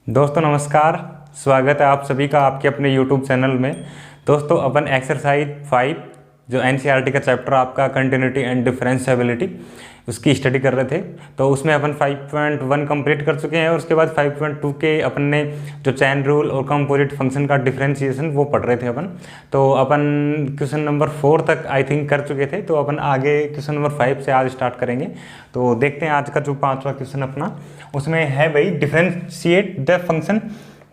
दोस्तों नमस्कार। स्वागत है आप सभी का आपके अपने YouTube चैनल में। दोस्तों अपन एक्सरसाइज 5 जो NCERT का चैप्टर आपका कंटिन्यूटी एंड डिफरेंशिएबिलिटी उसकी स्टडी कर रहे थे। तो उसमें अपन 5.1 कंप्लीट कर चुके हैं और उसके बाद 5.2 के अपन ने जो चैन रूल और कंपोजिट फंक्शन का डिफरेंशिएशन वो पढ़ रहे थे अपन। तो अपन क्वेश्चन नंबर 4 तक आई थिंक कर चुके थे। तो अपन आगे क्वेश्चन नंबर 5 से आज स्टार्ट करेंगे। तो देखते हैं आज का जो 5वां क्वेश्चन अपना, उसमें है भाई differentiate the function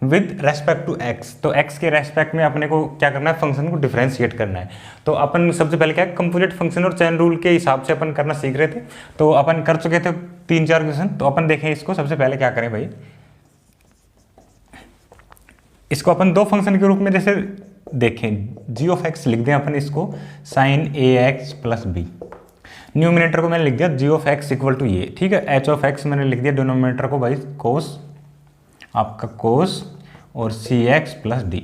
with respect to X. तो एक्स के रेस्पेक्ट में अपने को क्या करना है, फंक्शन को डिफरेंशिएट करना है। तो अपन सबसे पहले क्या है, कंपोजिट फंक्शन और चैन रूल के हिसाब से अपन करना सीख रहे थे। तो अपन कर चुके थे 3-4 क्वेश्चन। तो अपन देखें इसको, सबसे पहले क्या करें भाई, इसको अपन दो फंक्शन के रूप में जैसे देखें, जी ऑफ एक्स लिख दें अपन इसको साइन ए एक्स प्लस बी। न्यूमिनेटर को मैंने लिख दिया जी ऑफ एक्स इक्वल टू ये, ठीक है। एच ऑफ एक्स मैंने लिख दिया डिनोमिनेटर को भाई कोस, आपका कोस और सी एक्स प्लस डी,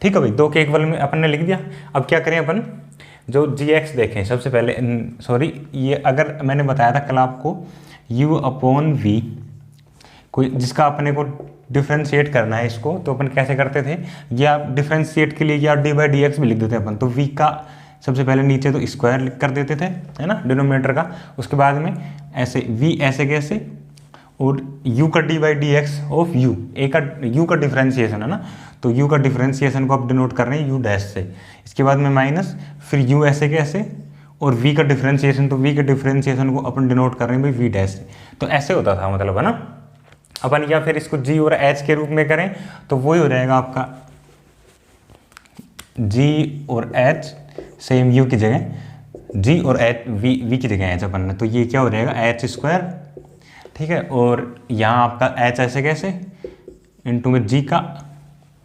ठीक है भाई। दो के इक्वल में अपन ने लिख दिया। अब क्या करें अपन, जो जी एक्स देखें सबसे पहले, सॉरी ये अगर मैंने बताया था कल आपको यू अपॉन वी, कोई जिसका अपने को डिफ्रेंशिएट करना है इसको, तो अपन कैसे करते थे, या डिफ्रेंशिएट के लिए या डी बाई डी एक्स भी लिख देते अपन। तो वी का सबसे पहले नीचे तो स्क्वायर लिख कर देते थे, है ना, डिनोमिनेटर का। उसके बाद में ऐसे वी ऐसे कैसे, और u का D by D x of u, ए का u का डिफ्रेंशिएशन है ना, तो u का डिफ्रेंशिएशन को आप डिनोट कर रहे हैं u डैश से। इसके बाद में माइनस, फिर u ऐसे कैसे, और v का डिफ्रेंशिएशन, तो v के डिफ्रेंशिएशन को अपन डिनोट कर रहे हैं भाई v डैश से। तो ऐसे होता था मतलब, है ना। अपन या फिर इसको g और h के रूप में करें तो वही हो जाएगा आपका g और h, सेम u की जगह g और h, v की जगह h अपन ने, तो ये क्या हो जाएगा h स्क्वायर, ठीक है। और यहाँ आपका h ऐसे कैसे इंटू में g का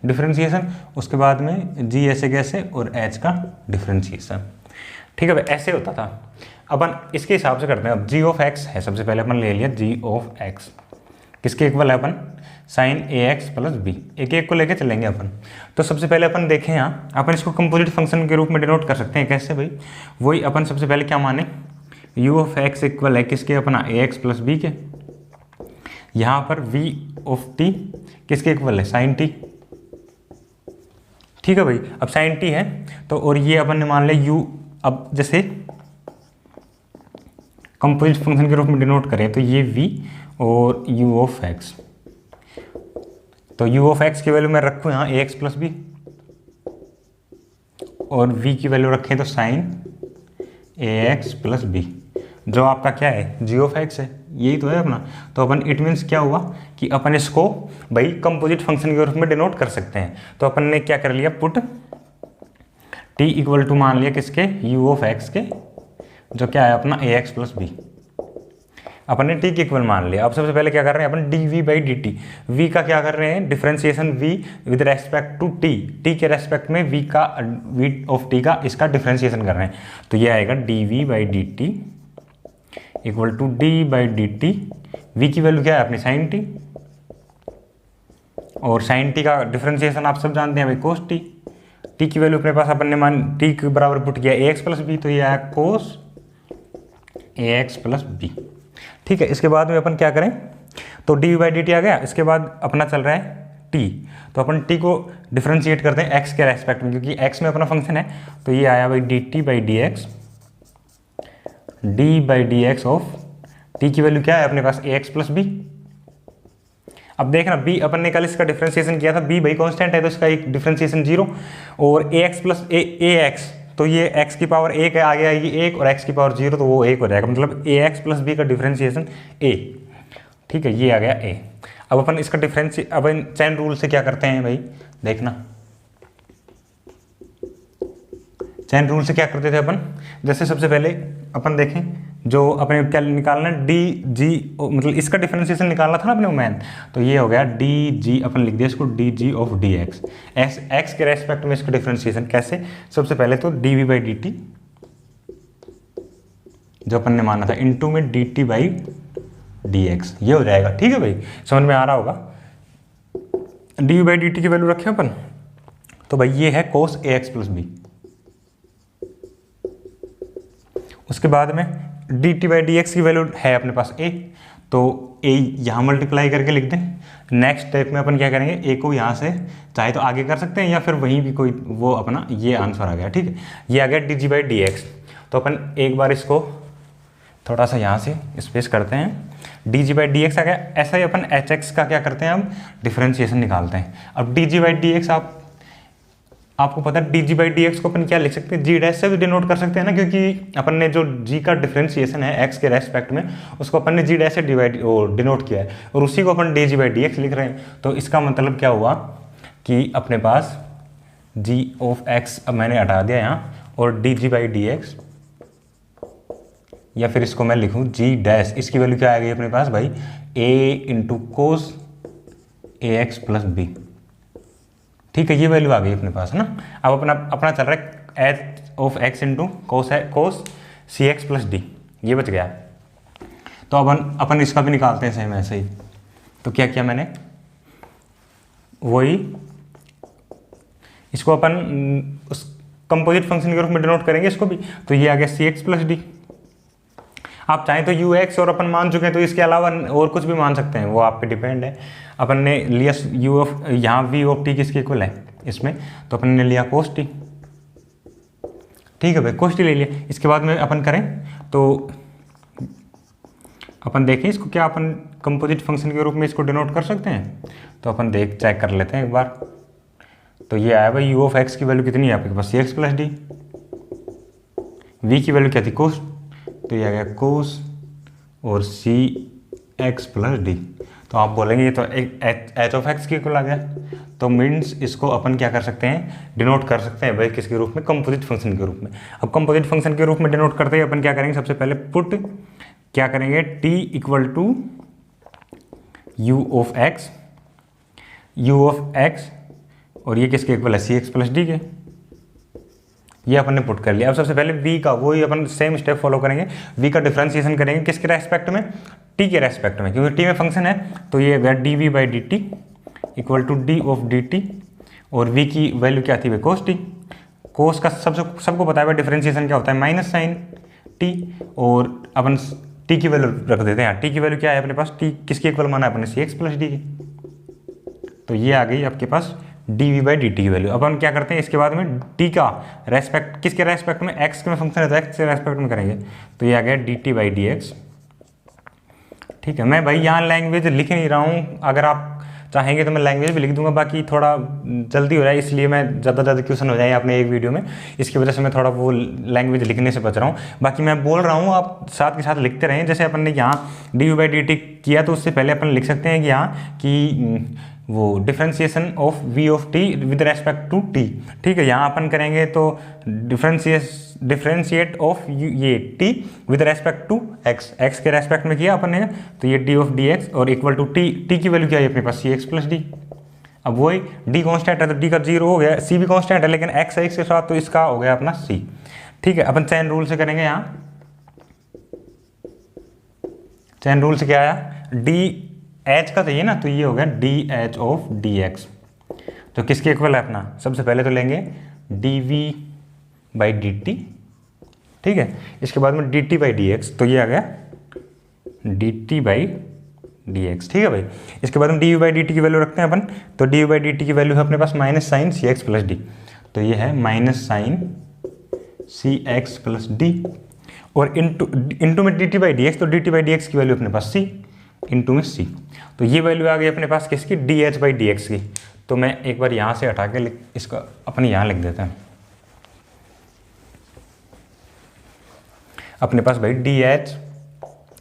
डिफ्रेंशिएशन, उसके बाद में g ऐसे कैसे और h का डिफ्रेंशिएशन, ठीक है भाई। ऐसे होता था। अपन इसके हिसाब से करते हैं। अब g ऑफ x है, सबसे पहले अपन ले लिया g ऑफ x, किसके इक्वल है अपन, साइन ए एक्स प्लस बी, एक एक को लेके चलेंगे अपन। तो सबसे पहले अपन देखें यहाँ, अपन इसको कंपोजिट फंक्शन के रूप में डिनोट कर सकते हैं। कैसे भाई, वही अपन सबसे पहले क्या माने, u ऑफ x इक्वल है किसके, अपना ए एक्स प्लस बी के। यहाँ पर v ऑफ t किसके इक्वल है, साइन t, ठीक है भाई। अब साइन t है तो, और ये अपन ने मान लिया u, अब जैसे कंपोजिट फंक्शन के रूप में डिनोट करें तो ये v और u ऑफ x, तो u ऑफ x की वैल्यू मैं रखूँ यहाँ ए एक्स प्लस बी, और v की वैल्यू रखें तो साइन ए एक्स प्लस बी, जो आपका क्या है g ऑफ x है, यही तो है अपना। तो अपन इट मीन्स क्या हुआ कि अपन इसको भाई कंपोजिट फंक्शन के रूप में डिनोट कर सकते हैं। तो अपन ने क्या कर लिया, पुट t इक्वल टू मान लिया किसके, u ऑफ x के, जो क्या है अपना ए एक्स प्लस बी, अपन ने t के इक्वल मान लिया। अब सबसे पहले क्या कर रहे हैं अपन, dv बाई dt, v का क्या कर रहे हैं differentiation, v with respect to t के रेस्पेक्ट में v का, v ऑफ t का इसका डिफरेंशिएशन कर रहे हैं। तो ये आएगा dv by dt equal to d by D T. V की वैल्यू क्या है अपनी साइन टी, और साइन टी का डिफरेंशिएशन आप सब जानते हैं भाई कोस टी। टी की वैल्यू अपने पास अपन ने मान टी के बराबर पुट किया ए एक्स प्लस बी, तो ये आया कोस ए एक्स प्लस बी, ठीक है। इसके बाद में अपन क्या करें, तो डी बाई डी टी आ गया। इसके बाद अपना चल रहा है टी, तो अपन टी को डिफरेंशिएट करते हैं एक्स के रेस्पेक्ट में, क्योंकि एक्स में अपना फंक्शन है। तो ये आया भाई D T by D x, D by D x of T की वैल्यू क्या है अपने पास ए एक्स प्लस बी। अब देखना b अपन ने कल इसका डिफरेंशिएशन किया था, b भाई कांस्टेंट है तो इसका एक डिफरेंशिएशन 0, और ए एक्स प्लस ए एक्स, तो ये x की पावर 1 है, आगे आएगी 1, और x की पावर 0 तो वो 1 हो जाएगा, मतलब ए एक्स प्लस बी का डिफरेंशिएशन a, ठीक है। ये आ गया a। अब अपन इसका डिफरेंशिएट, अब चैन रूल से क्या करते हैं भाई, देखना चैन रूल से क्या करते थे अपन। जैसे सबसे पहले अपन देखें, जो अपने क्या निकालना है, डी जी, मतलब इसका डिफरेंशिएशन निकालना था ना अपने मैन, तो ये हो गया डी जी, अपन लिख दिया इसको D G of D X, x के रेस्पेक्ट में इसका डिफरेंशिएशन कैसे, सबसे पहले तो D we by D T जो अपन ने माना था, इनटू में D T by D X, ये हो जाएगा, ठीक है भाई। समझ में आ रहा होगा। D we by D T की वैल्यू रखें अपन, तो भाई ये है cos A X plus B. उसके बाद में D T by D x की वैल्यू है अपने पास ए, तो ए यहाँ मल्टीप्लाई करके लिख दें। नेक्स्ट स्टेप में अपन क्या करेंगे, ए को यहाँ से चाहे तो आगे कर सकते हैं या फिर वहीं भी कोई वो अपना ये आंसर आ गया, ठीक है, ये आ गया D g by D x. तो अपन एक बार इसको थोड़ा सा यहाँ से स्पेस करते हैं, d g by D x आ गया। ऐसा ही अपन एच एक्स का क्या करते हैं, अब डिफ्रेंशिएशन निकालते हैं। अब D g by D x आपको पता है D g by D x को अपन क्या लिख सकते हैं, जी डैश से भी डिनोट कर सकते हैं ना, क्योंकि अपन ने जो जी का डिफ्रेंशिएशन है एक्स के रेस्पेक्ट में उसको अपन ने जी डैश से डिनोट किया है और उसी को अपन d g by D x लिख रहे हैं। तो इसका मतलब क्या हुआ कि अपने पास जी ऑफ एक्स अब मैंने हटा दिया यहाँ, और D g by D x, या फिर इसको मैं लिखूँ जी डैश, इसकी वैल्यू क्या आ गई अपने पास भाई, ए into cos A X plus B, ठीक है, ये वैल्यू आ गई अपने पास है ना। अब अपना चल रहा है h of x into cos c x plus d, ये बच गया। तो अपन इसका भी निकालते हैं सेम ऐसे ही। तो क्या किया मैंने, वही इसको अपन उस कंपोजिट फंक्शन के रूप में डिनोट करेंगे इसको भी। तो ये आ गया सी एक्स प्लस डी। आप चाहें तो यू एक्स और अपन मान चुके हैं तो इसके अलावा और कुछ भी मान सकते हैं, वो आप पे डिपेंड है। अपन ने लिया यू ऑफ, यहाँ वी ऑफ टी किसके इक्वल है इसमें, तो अपन ने लिया कोस टी, ठीक है भाई, कोस टी ले लिया। इसके बाद में अपन करें तो अपन देखें इसको क्या अपन कंपोजिट फंक्शन के रूप में इसको डिनोट कर सकते हैं। तो अपन चेक कर लेते हैं एक बार। तो ये आया भाई यू ऑफ एक्स की वैल्यू कितनी है आपके पास, c x plus D, we की वैल्यू क्या थी कोस, तो ये आ गया कोस और सी एक्स प्लस डी। तो आप बोलेंगे ये तो एच ऑफ एक्स की इक्वल आ गया, तो मीन्स इसको अपन क्या कर सकते हैं, डिनोट कर सकते हैं भाई किसके रूप में, कंपोजिट फंक्शन के रूप में। अब कंपोजिट फंक्शन के रूप में डिनोट करते हैं अपन क्या करेंगे, सबसे पहले पुट क्या करेंगे, t equal to u of x और ये किसके इक्वल है, सी एक्स प्लस डी के, ये अपन ने पुट कर लिया। अब सबसे पहले v का वही अपन सेम स्टेप फॉलो करेंगे, v का डिफरेंशिएशन करेंगे किसके रेस्पेक्ट में, t के रेस्पेक्ट में, क्योंकि t में फंक्शन है। तो ये गया d we by D t equal to d of d t, और v की वैल्यू क्या थी भाई कोस टी। कोस का सबको पता है भाई डिफरेंशिएशन क्या होता है, माइनस साइन t, और अपन t की वैल्यू रख देते हैं। t की वैल्यू क्या है अपने पास, t किसके इक्वल माना है अपने, सी एक्स प्लस डी की। तो ये आ गई आपके पास d we by D T की वैल्यू। अब हम क्या करते हैं इसके बाद में टी का रेस्पेक्ट किसके रेस्पेक्ट में, एक्स के में फंक्शन है तो एक्स के रेस्पेक्ट में करेंगे। तो ये आ गया d T by D x, ठीक है। मैं भाई यहाँ लैंग्वेज लिख नहीं रहा हूँ, अगर आप चाहेंगे तो मैं लैंग्वेज भी लिख दूंगा, बाकी थोड़ा जल्दी हो रहा है इसलिए मैं ज़्यादा क्वेश्चन हो जाए अपने एक वीडियो में, इसकी वजह से मैं थोड़ा वो लैंग्वेज लिखने से बच रहा हूँ। बाकी मैं बोल रहा हूँ आप साथ के साथ लिखते रहें। जैसे अपन ने यहाँ D u by D T किया तो उससे पहले अपन लिख सकते हैं कि यहाँ कि वो differentiation of v of t with respect to t, ठीक है। यहाँ अपन करेंगे तो डिफरेंशिएट ऑफ ये t with respect to x, x के रेस्पेक्ट में किया अपन ने, तो ये डी ऑफ डी एक्स और इक्वल टू टी, टी की वैल्यू क्या है अपने पास, सी एक्स प्लस डी। अब वही डी कॉन्स्टेंट है तो डी का जीरो हो गया, सी भी कॉन्स्टेंट है लेकिन एक्स है एक्स के साथ, तो इसका हो गया अपना सी, ठीक है। अपन चैन रूल से करेंगे, यहाँ चैन रूल से क्या आया, डी एच का चाहिए ना, तो ये हो गया d h of D x, तो किसके इक्वल है अपना, सबसे पहले तो लेंगे d we by D t, ठीक है। इसके बाद में D T by D x, तो ये आ गया d T by D x, ठीक है भाई। इसके बाद में d u by D T की वैल्यू रखते हैं अपन, तो d u by D T की वैल्यू है अपने पास minus sine c x plus d, तो ये है minus sine c x plus d, और इंटू में D T by D x, तो d T by D x की वैल्यू अपने पास सी, इंटू में सी, तो ये वैल्यू आ गई अपने पास किसकी, D H by D x की। तो मैं एक बार यहाँ से हटा के इसका अपने यहाँ लिख देते हैं अपने पास भाई D H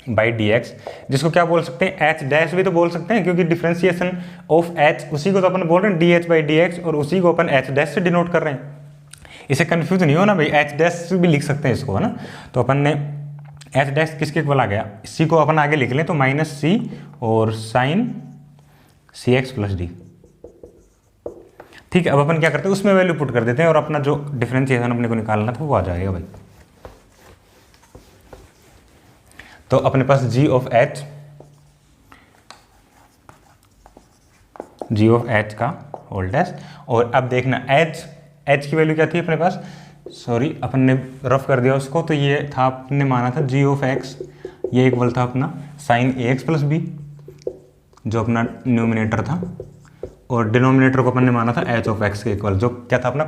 by D x, जिसको क्या बोल सकते हैं, एच डैश भी तो बोल सकते हैं, क्योंकि डिफरेंशिएशन ऑफ एच उसी को तो अपन बोल रहे हैं D H by D x, और उसी को अपन एच डैश से डिनोट कर रहे हैं। इसे कंफ्यूज नहीं हो ना भाई, एच डैश भी लिख सकते हैं इसको, है ना। तो अपन ने एच डैश किसके इक्वल आ गया, इसी को अपन आगे लिख लें, तो माइनस सी और sign c x plus D, ठीक है। अब अपन क्या करते हैं, उसमें वैल्यू पुट कर देते हैं और अपना जो डिफरेंशिएशन अपने को निकालना था वो आ जाएगा भाई। तो अपने पास जी ऑफ एच का होल डैश, और अब देखना एच की वैल्यू क्या थी अपने पास, सॉरी अपन ने रफ कर दिया उसको, तो ये था अपने माना था जी ऑफ एक्स ये इक्वल था अपना साइन ए एक्स प्लस बी जो अपना न्यूमिनेटर था, और डिनोमिनेटर को अपन ने माना था एच ऑफ एक्स के इक्वल, जो क्या था अपना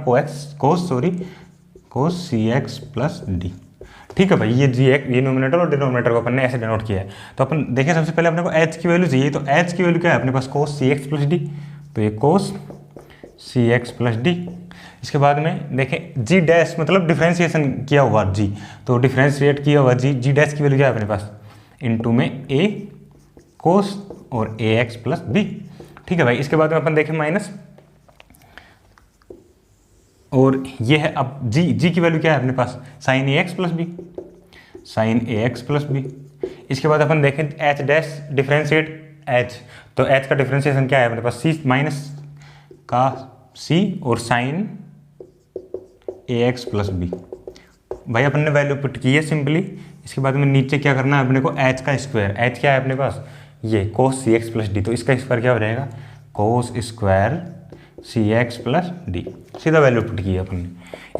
कोस सी एक्स प्लस डी। ठीक है भाई, ये जी एक्स, ये न्यूमिनेटर और डिनोमिनेटर को अपन ने ऐसे डिनोट किया है। तो अपन देखें सबसे पहले अपने को एच की वैल्यू चाहिए, तो एच की वैल्यू क्या है अपने पास कोस सी एक्स प्लस डी, तो ये कोस सी एक्स प्लस डी। इसके बाद में देखें जी डैश मतलब डिफ्रेंशिएशन किया हुआ जी, तो डिफ्रेंशिएट किया हुआ जी डैश की वैल्यू क्या है अपने पास इनटू में ए कोस और ए एक्स प्लस बी। ठीक है भाई, इसके बाद में अपन देखें माइनस, और ये है अब जी की वैल्यू क्या है अपने पास साइन ए एक्स प्लस बी, साइन ए एक्स प्लस बी। इसके बाद अपन देखें एच डैश डिफ्रेंशिएट एच, तो एच का डिफ्रेंशिएशन क्या है अपने पास सी माइनस का सी और साइन ए एक्स प्लस बी। भाई अपन ने वैल्यू पुट की है सिंपली। इसके बाद में नीचे क्या करना है अपने को एच का स्क्वायर, एच क्या है अपने पास ये कोस सी एक्स प्लस डी, तो इसका स्क्वायर क्या हो जाएगा कोस स्क्वायर सी एक्स प्लस डी, सीधा वैल्यू पुट की है अपन ने।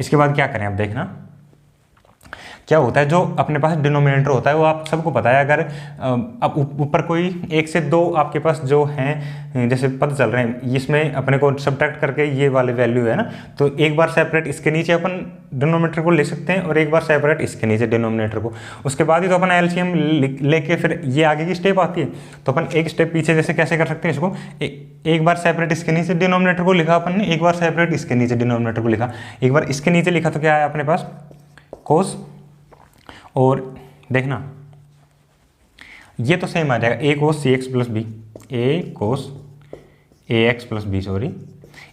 इसके बाद क्या करें अब देखना क्या होता है, जो अपने पास डिनोमिनेटर होता है वो आप सबको पता है। अगर अब ऊपर कोई एक से दो आपके पास जो हैं जैसे पता चल रहे हैं, इसमें अपने को सब्ट्रैक्ट करके ये वाले वैल्यू है ना, तो एक बार सेपरेट इसके नीचे अपन डिनोमिनेटर को ले सकते हैं और एक बार सेपरेट इसके नीचे डिनोमिनेटर को, उसके बाद ही तो अपन एलसीएम लेके फिर ये आगे की स्टेप आती है। तो अपन एक स्टेप पीछे जैसे कैसे कर सकते हैं इसको, एक बार सेपरेट इसके नीचे डिनोमिनेटर को लिखा अपन ने, एक बार सेपरेट इसके नीचे डिनोमिनेटर को लिखा, एक बार इसके नीचे लिखा तो क्या है अपने पास कोस, और देखना ये तो सेम आ जाएगा ए कोस c x plus B, A cos A X plus B sorry.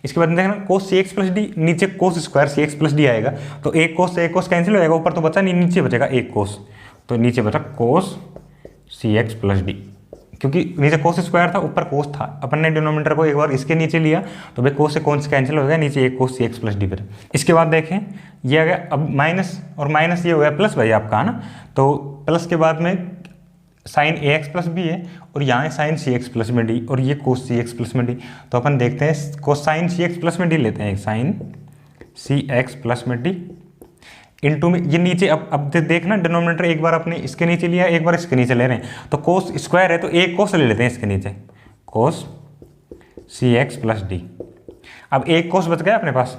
इसके बाद देखना कोस सी एक्स प्लस डी, नीचे कोस स्क्वायर सी एक्स प्लस डी आएगा, तो एक कोस से एक कोस कैंसिल हो जाएगा, ऊपर तो बचा नहीं नीचे बचेगा एक कोस, तो नीचे बचा कोस सी एक्स प्लस डी, क्योंकि नीचे कोस स्क्वायर था ऊपर कोस था, अपन ने डिनोमिनेटर को एक बार इसके नीचे लिया तो भाई कोस से कोस कैंसिल हो गया, नीचे एक कोस सी एक्स प्लस डी पर। इसके बाद देखें ये आ गया अब माइनस, और माइनस ये हो गया प्लस भाई आपका है ना, तो प्लस के बाद में साइन ए एक्स प्लस बी है और यहाँ साइन सी एक्स प्लस में डी, और ये कोस सी एक्स प्लस में डी, तो अपन देखते हैं कोस साइन सी एक्स प्लस में डी लेते हैं, साइन सी एक्स प्लस में डी इनटू में ये नीचे अब देखना डिनोमिनेटर एक बार अपने इसके नीचे लिया, एक बार इसके नीचे ले रहे हैं, तो कोस स्क्वायर है तो एक कोस ले लेते हैं इसके नीचे, कोस सी एक्स प्लस डी। अब एक कोस बच गया अपने पास,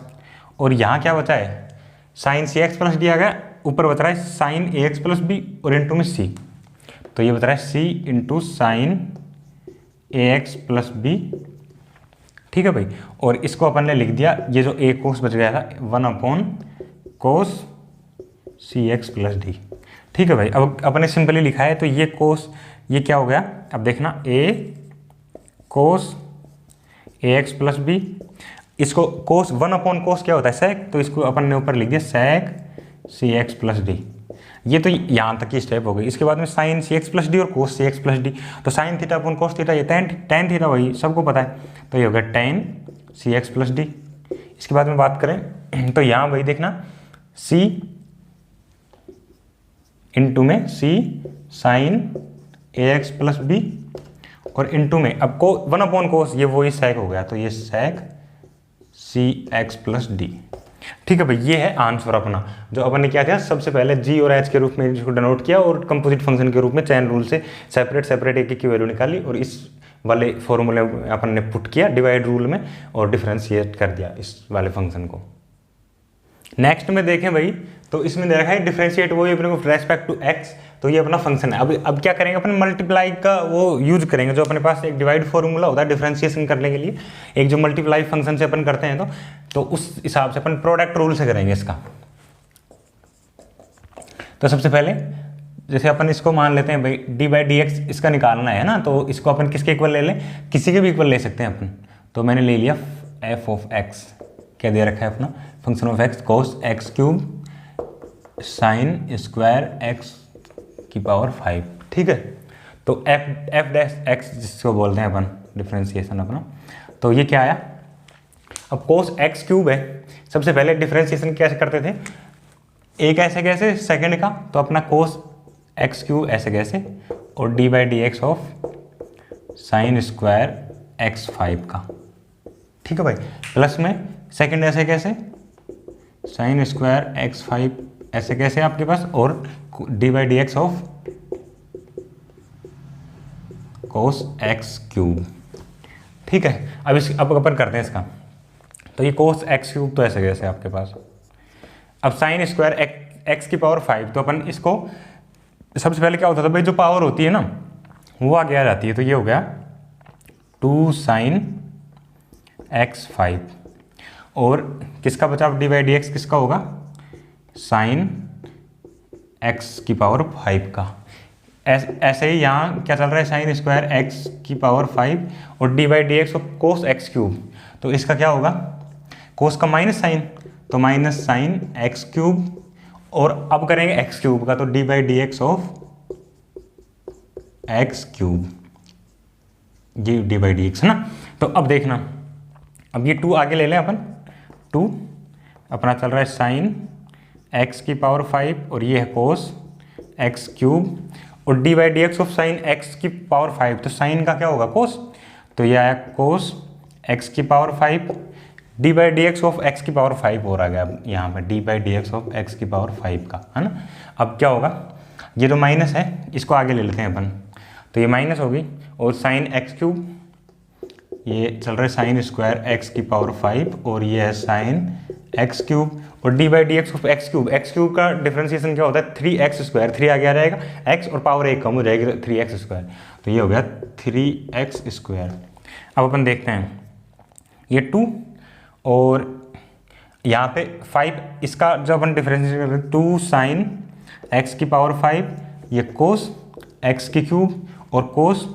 और यहाँ क्या बचा है sign c x plus D आ गया, ऊपर बच रहा है साइन ए एक्स प्लस बी और इंटू में सी, तो ये बच रहा है सी इंटू साइन ए एक्स प्लस बी। ठीक है भाई, और इसको अपन ने लिख दिया, ये जो एक कोस बच गया था 1 कोस सी एक्स प्लस डी। ठीक है भाई, अब अपने सिंपली लिखा है तो ये कोस ये क्या हो गया, अब देखना ए कोस ए एक्स प्लस बी, इसको कोस 1 कोस क्या होता है सेक, तो इसको अपन ने ऊपर लिख दिया सेक सी एक्स प्लस डी। ये तो यहाँ तक की स्टेप हो गई। इसके बाद में sign c x plus d और कोस सी एक्स प्लस डी, तो साइन थीटा अपन कोस थीटा, ये टेन थीटा वही सबको पता है, तो ये हो गया टेन सी एक्स प्लस डी। इसके बाद में बात करें तो यहाँ वही देखना सी इंटू में सी साइन ए एक्स प्लस बी और इंटू में अब को 1 कोस, ये वही सेक हो गया, तो ये सेक सी एक्स प्लस डी। ठीक है भाई, ये है आंसर अपना, जो अपन ने क्या किया सबसे पहले जी और एच के रूप में इसको डिनोट किया और कंपोजिट फंक्शन के रूप में चैन रूल से सेपरेट एक की वैल्यू निकाली और इस वाले फॉर्मूले अपन ने पुट किया डिवाइड रूल में और डिफरेंशिएट कर दिया इस वाले फंक्शन को। नेक्स्ट में देखें भाई, तो इसमें दे रखा है डिफरेंशिएट वो अपने को रेस्पेक्ट टू एक्स, तो ये अपना फंक्शन है। अब क्या करेंगे अपन मल्टीप्लाई का वो यूज करेंगे, जो अपने पास एक डिवाइड फॉर्मूला होता है डिफरेंशिएशन करने के लिए, एक जो मल्टीप्लाई फंक्शन से अपन करते हैं तो उस हिसाब से अपन प्रोडक्ट रूल से करेंगे इसका। तो सबसे पहले जैसे अपन इसको मान लेते हैं भाई डी बाई डी एक्स इसका निकालना है ना, तो इसको अपन किसके इक्वल ले लें, किसी के भी इक्वल ले सकते हैं अपन। तो मैंने ले लिया एफ ऑफ एक्स, क्या दे रखा है अपना function of x cos x cube sine square x की पावर 5। ठीक है, तो एफ डैश एक्स जिसको बोलते हैं अपन डिफरेंशिएशन अपना, तो ये क्या आया, अब कोस एक्स क्यूब है। सबसे पहले डिफरेंशिएशन कैसे करते थे, एक ऐसे कैसे सेकंड का, तो अपना कोस एक्स क्यूब ऐसे कैसे और D by D x of sine square x 5 का। ठीक है भाई, प्लस में सेकंड ऐसे कैसे साइन स्क्वायर एक्स 5 ऐसे कैसे आपके पास और D by D x of cos x cube. ठीक है, अब अपन करते हैं इसका। तो ये कोस एक्स क्यूब तो ऐसे कैसे आपके पास। अब साइन स्क्वायर एक्स की पावर 5, तो अपन इसको सबसे पहले क्या होता था भाई, जो पावर होती है ना वो आगे आ जाती है। तो ये हो गया 2 साइन एक्स 5, और किसका बचा डी बाई डी एक्स किसका होगा, साइन एक्स की पावर 5 का। ऐसे ही यहाँ क्या चल रहा है, साइन स्क्वायर एक्स की पावर 5 और डी बाई डी एक्स और कोस एक्स क्यूब। तो इसका क्या होगा, कोस का माइनस साइन, तो माइनस साइन एक्स क्यूब, और अब करेंगे एक्स क्यूब का, तो D by D x of x cube, ये डी बाई डी एक्स है ना। तो अब देखना, अब ये 2 आगे ले लें अपन, 2 अपना चल रहा है साइन एक्स की पावर 5 और ये है कोस एक्स क्यूब, और D by D x of sine x की पावर 5, तो साइन का क्या होगा कोस, तो ये आया कोस एक्स की power 5, D by D x of x की पावर 5 हो रहा है अब यहाँ पे, D by D x of x की पावर 5 का, है ना। अब क्या होगा, ये जो माइनस है इसको आगे ले लेते हैं अपन, तो ये माइनस होगी, और साइन एक्स क्यूब, ये चल रहा है साइन स्क्वायर एक्स की पावर 5 और ये है साइन एक्स क्यूब, और D by D x of x cube का डिफरेंशिएशन क्या होता है, 3x स्क्वायर, 3 आगे आ जाएगा x और पावर 1 कम हो जाएगी, तो 3x स्क्वायर, तो ये हो गया 3x स्क्वायर। अब अपन देखते हैं ये 2 और यहाँ पे 5, इसका जब अपन डिफरेंशिएशन करते हैं 2 साइन एक्स की पावर 5, ये कोस एक्स की क्यूब और कोस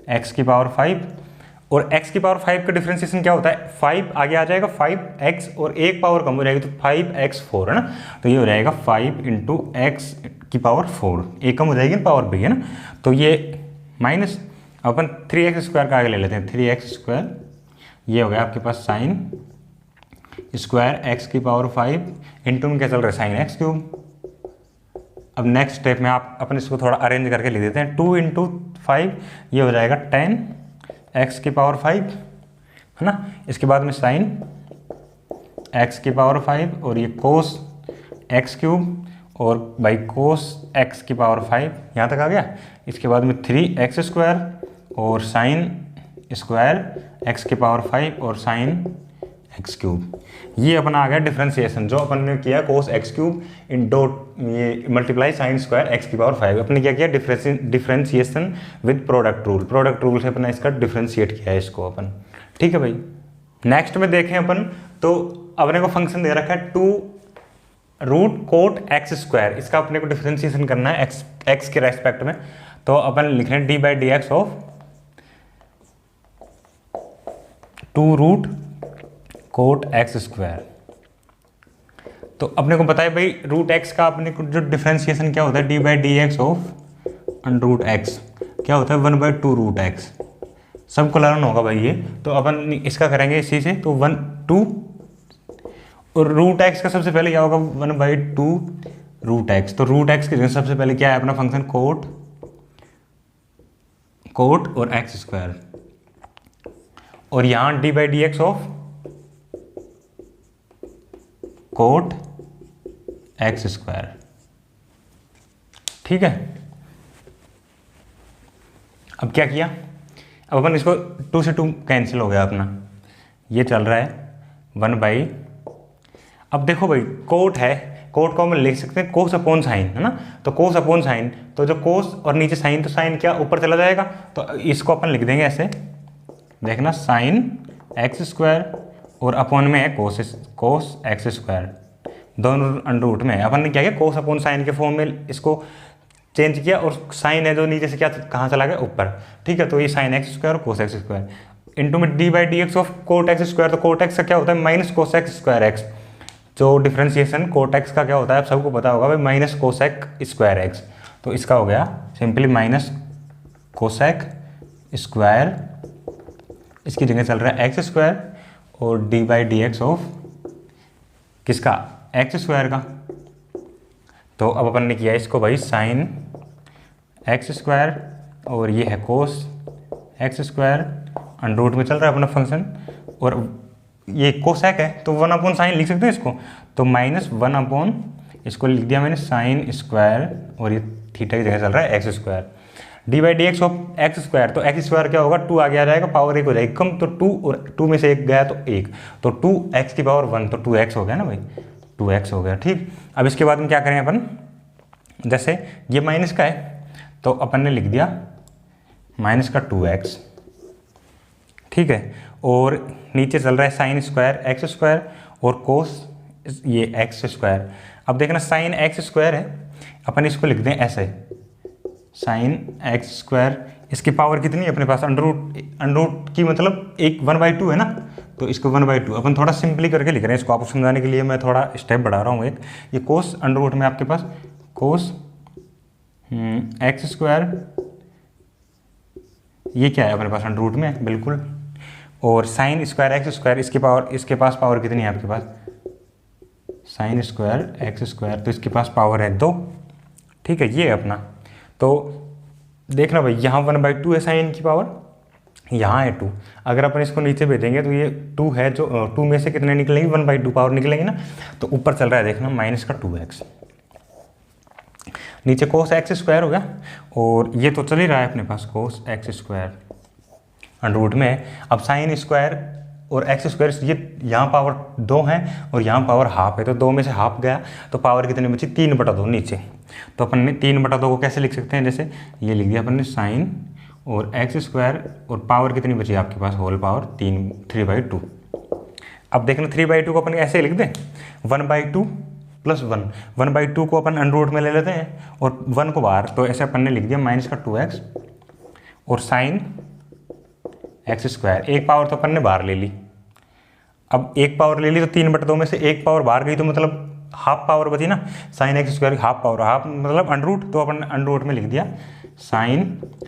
एक्स की पावर 5, और x की पावर 5 का डिफरेंशिएशन क्या होता है, 5 आगे आ जाएगा 5x और एक पावर कम हो जाएगी, तो 5x4 है ना। तो ये हो जाएगा 5 इंटू एक्स की पावर 4, एक कम हो जाएगी पावर भी, है ना। तो ये माइनस, अपन 3x स्क्वायर का आगे ले लेते हैं, 3x स्क्वायर, ये हो गया आपके पास साइन स्क्वायर एक्स की पावर 5 इंटू में क्या चल रहा है, साइन एक्स क्यूब। अब नेक्स्ट स्टेप में आप अपन इसको थोड़ा अरेंज करके लिख देते हैं, 2 इंटू 5, ये हो जाएगा 10 एक्स की पावर 5, है ना। इसके बाद में साइन एक्स की पावर 5 और ये कोस एक्स क्यूब और बाई कोस एक्स की पावर 5, यहाँ तक आ गया। इसके बाद में 3x स्क्वायर और साइन स्क्वायर एक्स की पावर 5 और साइन एक्स क्यूब। ये अपना आ गया डिफरेंशिएशन, जो अपन ने किया cos x cube in dot ये मल्टीप्लाई साइन स्क्वायर एक्स की पावर 5। अपने क्या किया, डिफरेंशिएशन विद प्रोडक्ट रूल से अपना इसका डिफरेंशिएट किया है इसको अपन। ठीक है भाई, नेक्स्ट में देखें अपन, तो अपने को फंक्शन दे रखा है 2 रूट कोट एक्स स्क्वायर, इसका अपने को डिफरेंशिएशन करना है एक्स के रेस्पेक्ट में। तो अपन लिख रहे हैं d by D x of 2 root cot x square. तो अपने को पता है भाई रूट एक्स का अपने को जो डिफरेंशिएशन क्या होता है, d by D x of under root x क्या होता है, 1/2 रूट एक्स। सबको लर्न होगा भाई ये, तो अपन इसका करेंगे इसी से, तो 1 2 और रूट एक्स का सबसे पहले क्या होगा, 1/2 रूट एक्स। तो रूट एक्स की जगह सबसे पहले क्या है अपना फंक्शन, कोट और एक्स स्क्वायर, और यहाँ d by D x of cot x square. ठीक है, अब क्या किया, अब अपन इसको 2 से 2 कैंसिल हो गया अपना, ये चल रहा है 1/, अब देखो भाई कोट है, कोट को हम लिख सकते हैं कोस अपॉन साइन, है ना। तो कोस अपॉन साइन, तो जो कोस और नीचे साइन, तो साइन क्या ऊपर चला जाएगा, तो इसको अपन लिख देंगे ऐसे, देखना साइन एक्स स्क्वायर और अपॉन में है कोस एक्स स्क्वायर, दोनों अंडर रूट में है। अपन ने क्या किया, कोस अपॉन साइन के फॉर्म में इसको चेंज किया, और साइन है जो नीचे से क्या कहाँ चला गया, ऊपर। ठीक है, तो ये साइन एक्स स्क्वायर और कोस एक्स स्क्वायर इंटू में d by D x of cot x square. तो कोट एक्स का क्या होता है, minus cos x square x. जो डिफरेंशिएशन कोट एक्स का क्या होता है आप सबको पता होगा भाई, माइनस कोसेक स्क्वायर एक्स। तो इसका हो गया सिंपली माइनस कोसेक स्क्वायर, इसकी जगह चल रहा है एक्स स्क्वायर, और D by D x of किसका, एक्स स्क्वायर का। तो अब अपन ने किया इसको भाई साइन एक्स स्क्वायर और ये है cos x square, under root में चल रहा है अपना फंक्शन, और ये कोसेक है तो 1/, साइन लिख सकते हैं इसको, तो -1/, इसको लिख दिया मैंने साइन स्क्वायर, और ये थीटा की जगह चल रहा है x square, D by D x of x square, तो एक्स स्क्वायर क्या होगा, 2 आगे आ जाएगा, पावर 1 हो जाएगी कम, तो 2 और 2 में से 1 गया तो 1, तो 2x की पावर 1, तो 2x हो गया ना भाई, 2x हो गया। ठीक, अब इसके बाद में क्या करें अपन, जैसे ये माइनस का है तो अपन ने लिख दिया माइनस का 2x, ठीक है, और नीचे चल रहा है साइन स्क्वायर एक्स स्क्वायर और कोस ये एक्स स्क्वायर। अब देखना साइन एक्स स्क्वायर है, अपन इसको लिख दें ऐसे, साइन एक्स स्क्वायर, इसकी पावर कितनी है अपने पास, अंडर रूट की मतलब 1/2 है ना, तो इसको 1/2 अपन थोड़ा सिंपली करके लिख रहे हैं इसको, आपको समझाने के लिए मैं थोड़ा स्टेप बढ़ा रहा हूँ एक। ये कोस अंडर रूट में आपके पास कोस एक्स स्क्वायर, ये क्या है अपने पास अंडर रूट में बिल्कुल, और साइन स्क्वायर एक्स स्क्वायर, इसकी पावर, इसके पास पावर कितनी है आपके पास, साइन स्क्वायर एक्स स्क्वायर, तो इसके पास पावर है 2, ठीक है, ये है अपना। तो देखना भाई यहाँ 1/2 है साइन की पावर, यहाँ है 2, अगर अपन इसको नीचे भेजेंगे तो ये 2 है, जो 2 में से कितने निकलेंगे, 1/2 पावर निकलेंगे ना, तो ऊपर चल रहा है देखना माइनस का 2x, नीचे कोस एक्स स्क्वायर हो गया, और ये तो चल ही रहा है अपने पास cos x square under root में। अब साइन स्क्वायर और एक्स स्क्वायर, ये यहाँ पावर 2 है और यहाँ पावर हाफ है, तो 2 में से हाफ गया तो पावर कितनी बची, 3/2 नीचे, तो अपन ने 3/2 को कैसे लिख सकते हैं, जैसे ये लिख दिया अपन ने साइन और एक्स स्क्वायर, और पावर कितनी बची आपके पास, होल पावर 3/2। अब देखना 3/2 को अपन ऐसे लिख दें, 1/2 + 1, 1/2 को अपन अंडर रूट में ले लेते हैं और 1 को बाहर, तो ऐसे अपन ने लिख दिया माइनस का 2x और साइन एक्स स्क्वायर, एक पावर तो अपन ने बाहर ले ली, अब एक पावर ले ली तो 3/2 में से एक पावर बाहर गई, तो मतलब हाफ पावर बची ना, sign x square half power, half मतलब अंडर रूट, तो अपन अंडर रूट में लिख दिया साइन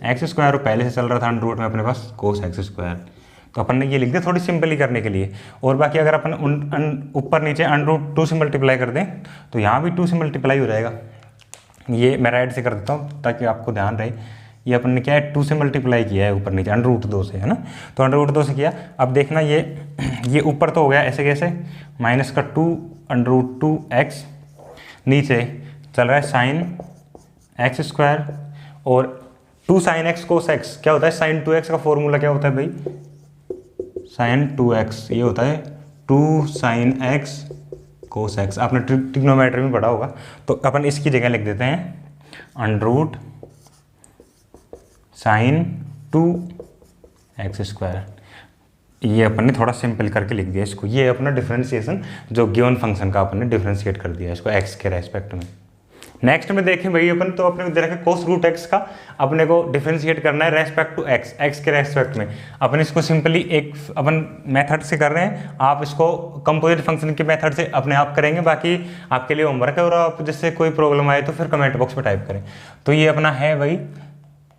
एक्स स्क्वायर, और पहले से चल रहा था अंडर रूट में अपने पास कोस एक्स स्क्वायर, तो अपन ने ये लिख दिया थोड़ी सिंपली करने के लिए। और बाकी अगर अपन ऊपर नीचे अंडर रूट 2 से मल्टीप्लाई कर दें तो यहाँ भी 2 से मल्टीप्लाई हो जाएगा, ये मैं राइट से कर देता हूँ ताकि आपको ध्यान रहे, ये अपन ने क्या है 2 से मल्टीप्लाई किया है ऊपर नीचे, अंडर रूट 2 से, है ना, तो अंडर रूट 2 से किया। अब देखना ये ऊपर तो हो गया ऐसे कैसे, माइनस का 2 अंडर रूट 2x, नीचे चल रहा है साइन एक्स स्क्वायर और 2 साइन एक्स कोस एक्स, क्या होता है साइन 2x का फॉर्मूला क्या होता है भाई, साइन 2x, ये होता है 2 साइन x कोस x, आपने ट्रिग्नोमेट्री में पढ़ा होगा, तो अपन इसकी जगह लिख देते हैं under root sine 2x square, ये अपन ने थोड़ा सिंपल करके लिख दिया इसको, ये अपना डिफरेंशिएशन जो गिवन फंक्शन का अपन ने डिफरेंशिएट कर दिया इसको x के रेस्पेक्ट में। नेक्स्ट में देखें भाई अपन, तो अपने को दे रखा है कोस रूट x का, अपने को डिफरेंशिएट करना है रेस्पेक्ट टू x के रेस्पेक्ट में। अपन इसको सिंपली एक अपन मेथड से कर रहे हैं, आप इसको कंपोजिट फंक्शन के मेथड से अपने आप करेंगे, बाकी आपके लिए होमवर्क है, और आप जिससे कोई प्रॉब्लम आए तो फिर कमेंट बॉक्स में टाइप करें। तो ये अपना है भाई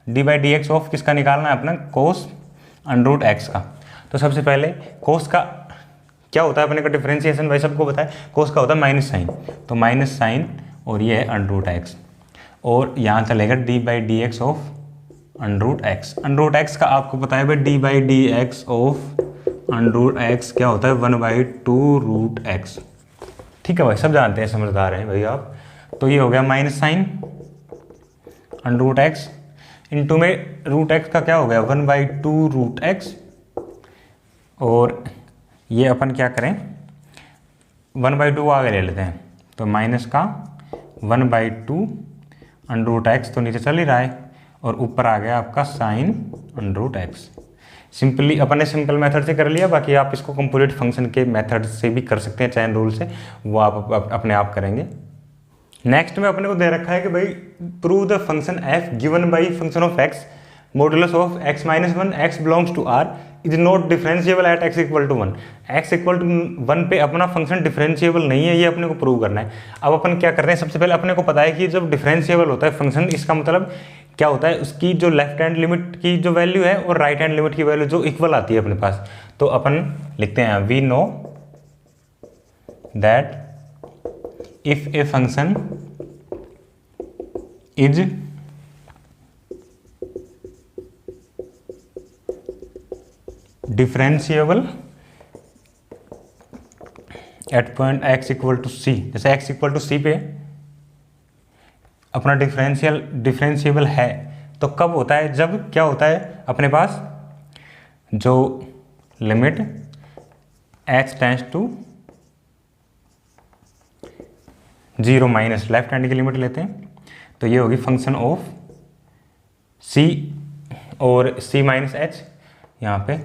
d/dx ऑफ किसका निकालना है अपना, कोस अंडर रूट x का। तो सबसे पहले कोस का क्या होता है अपने का डिफरेंशिएशन, भाई सबको पता है, कोस का होता है माइनस साइन, तो माइनस साइन और ये है अंडर रूट x, और यहाँ चलेगा d/dx of under root x। Under root x का आपको पता है भाई d/dx of under root x क्या होता है 1/2 रूट x, ठीक है भाई, सब जानते हैं, समझदार हैं भाई आप। तो ये हो गया minus sine under root x into में रूट x का क्या हो गया 1/2 रूट x, और ये अपन क्या करें 1/2 आगे ले लेते हैं, तो माइनस का 1/2 अंडर रूट x, तो नीचे चल ही रहा है, और ऊपर आ गया आपका sine under root x। Simply अपन ने सिंपल मेथड से कर लिया, बाकी आप इसको कंपोजिट फंक्शन के मेथड से भी कर सकते हैं, चैन रूल से, वो आप अपने आप करेंगे। नेक्स्ट में अपने को दे रखा है कि भाई prove the function f given by function of x modulus of x - 1 x belongs to r is not differentiable at x = 1। x = 1 पे अपना फंक्शन डिफरेंशिएबल नहीं है, ये अपने को प्रूव करना है। अब अपन क्या कर रहे हैं, सबसे पहले अपने को पता है कि जब डिफरेंशिएबल होता है फंक्शन, इसका मतलब क्या होता है, उसकी जो लेफ्ट हैंड लिमिट की जो वैल्यू है और राइट हैंड लिमिट की वैल्यू जो इक्वल आती है अपने पास। तो अपन लिखते हैं we know that if a function is differentiable at point x = c, जैसे x = c पे अपना डिफरेंशिएबल है, तो कब होता है, जब क्या होता है अपने पास जो limit h tends to 0 minus left hand की लिमिट लेते हैं, तो ये होगी फंक्शन ऑफ c और c माइनस h, यहाँ पे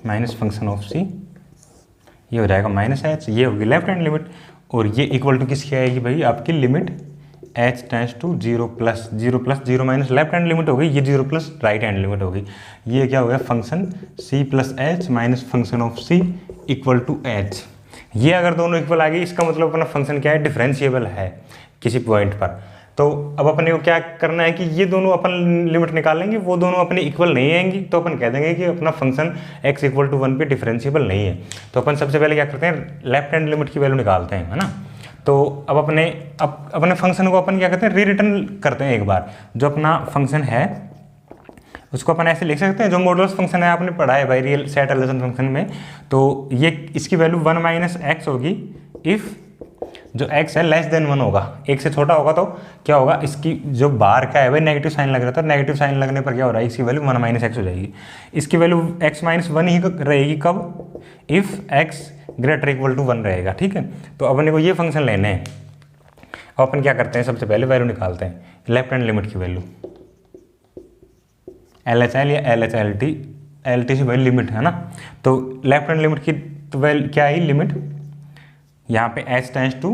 माइनस फंक्शन ऑफ c, ये हो जाएगा माइनस h, ये होगी लेफ्ट हैंड लिमिट, और ये इक्वल टू किसकी आएगी भाई, आपकी limit h tends to 0 plus 0 minus left hand limit हो गई, ये 0 प्लस राइट हैंड लिमिट हो गई, ये क्या हो गया function c plus h minus function of c equal to h। ये अगर दोनों इक्वल आ गई, इसका मतलब अपना फंक्शन क्या है, डिफरेंशिएबल है किसी पॉइंट पर। तो अब अपने को क्या करना है कि ये दोनों अपन लिमिट निकालेंगे, वो दोनों अपने इक्वल नहीं आएंगी, तो अपन कह देंगे कि अपना फंक्शन x इक्वल टू 1 पे डिफरेंशिएबल नहीं है। तो अपन सबसे पहले क्या करते हैं, लेफ्ट हैंड लिमिट की वैल्यू निकालते हैं, है ना। तो अब अपने फंक्शन को अपन क्या करते हैं, री रिटर्न करते हैं एक बार। जो अपना फंक्शन है उसको अपन ऐसे लिख सकते हैं, जो मॉडुलस फंक्शन है आपने पढ़ा है भाई रियल सेट रिलेशन फंक्शन में, तो ये इसकी वैल्यू 1 माइनस एक्स होगी इफ़ जो x है लेस देन 1 होगा, एक से छोटा होगा तो क्या होगा, इसकी जो बाहर का है भाई नेगेटिव साइन लग रहा था, नेगेटिव साइन लगने पर क्या हो रहा है, इसकी वैल्यू 1 माइनस एक्स हो जाएगी। इसकी वैल्यू x माइनस 1 ही रहेगी कब, if x greater equal to 1 रहेगा, ठीक है। तो अपन को ये फंक्शन लेने हैं। अब अपन क्या करते हैं, सबसे पहले वैल्यू निकालते हैं, लेफ्ट हैंड लिमिट की वैल्यू LHL या LHLT, LT से भाई लिमिट है ना, तो लेफ्ट हैंड लिमिट की तो वैल्यू क्या है, लिमिट यहाँ पे h टेंड्स टू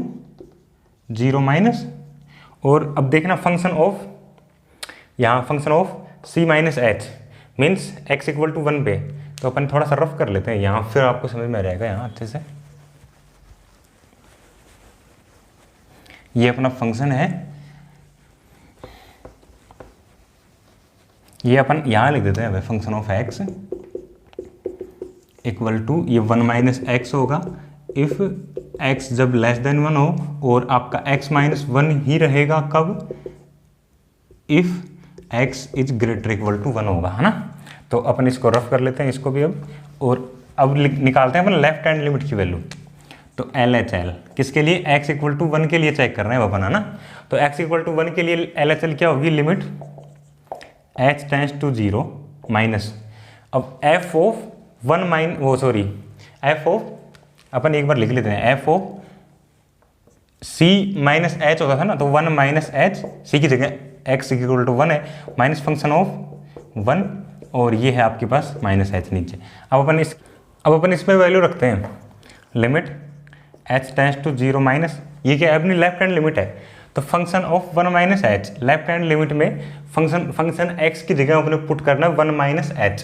0 माइनस, और अब देखना फंक्शन ऑफ, यहाँ function of c minus h means x equal to 1 पे, तो अपन थोड़ा सा रफ कर लेते हैं यहाँ, फिर आपको समझ में आ जाएगा यहाँ अच्छे से। ये अपना फंक्शन है, ये अपन यहाँ लिख देते हैं function of x equal to ये 1 माइनस एक्स होगा इफ़ x जब लेस देन 1 हो, और आपका x माइनस 1 ही रहेगा कब, if x is greater equal to 1 होगा, है ना। तो अपन इसको रफ कर लेते हैं इसको भी अब, और अब निकालते हैं अपन लेफ्ट हैंड लिमिट की वैल्यू। तो LHL किसके लिए, x इक्वल टू 1 के लिए चेक कर रहे हैं अपन, है ना। तो x इक्वल टू 1 के लिए LHL क्या होगी, limit h tends to 0 minus, अब f ऑफ 1 माइन वो सॉरी f ऑफ, अपन एक बार लिख लेते हैं, f of c minus h होता था ना, तो 1 माइनस h, c की जगह x इक्वल टू 1 है, माइनस फंक्शन ऑफ 1, और ये है आपके पास माइनस h नीचे। अब अपन इसमें वैल्यू रखते हैं, limit h tends to 0 minus, ये क्या है, अपनी लेफ्ट हैंड लिमिट है, तो function of 1 minus h, left hand limit में फंक्शन x की जगह अपने पुट करना है 1 माइनस h।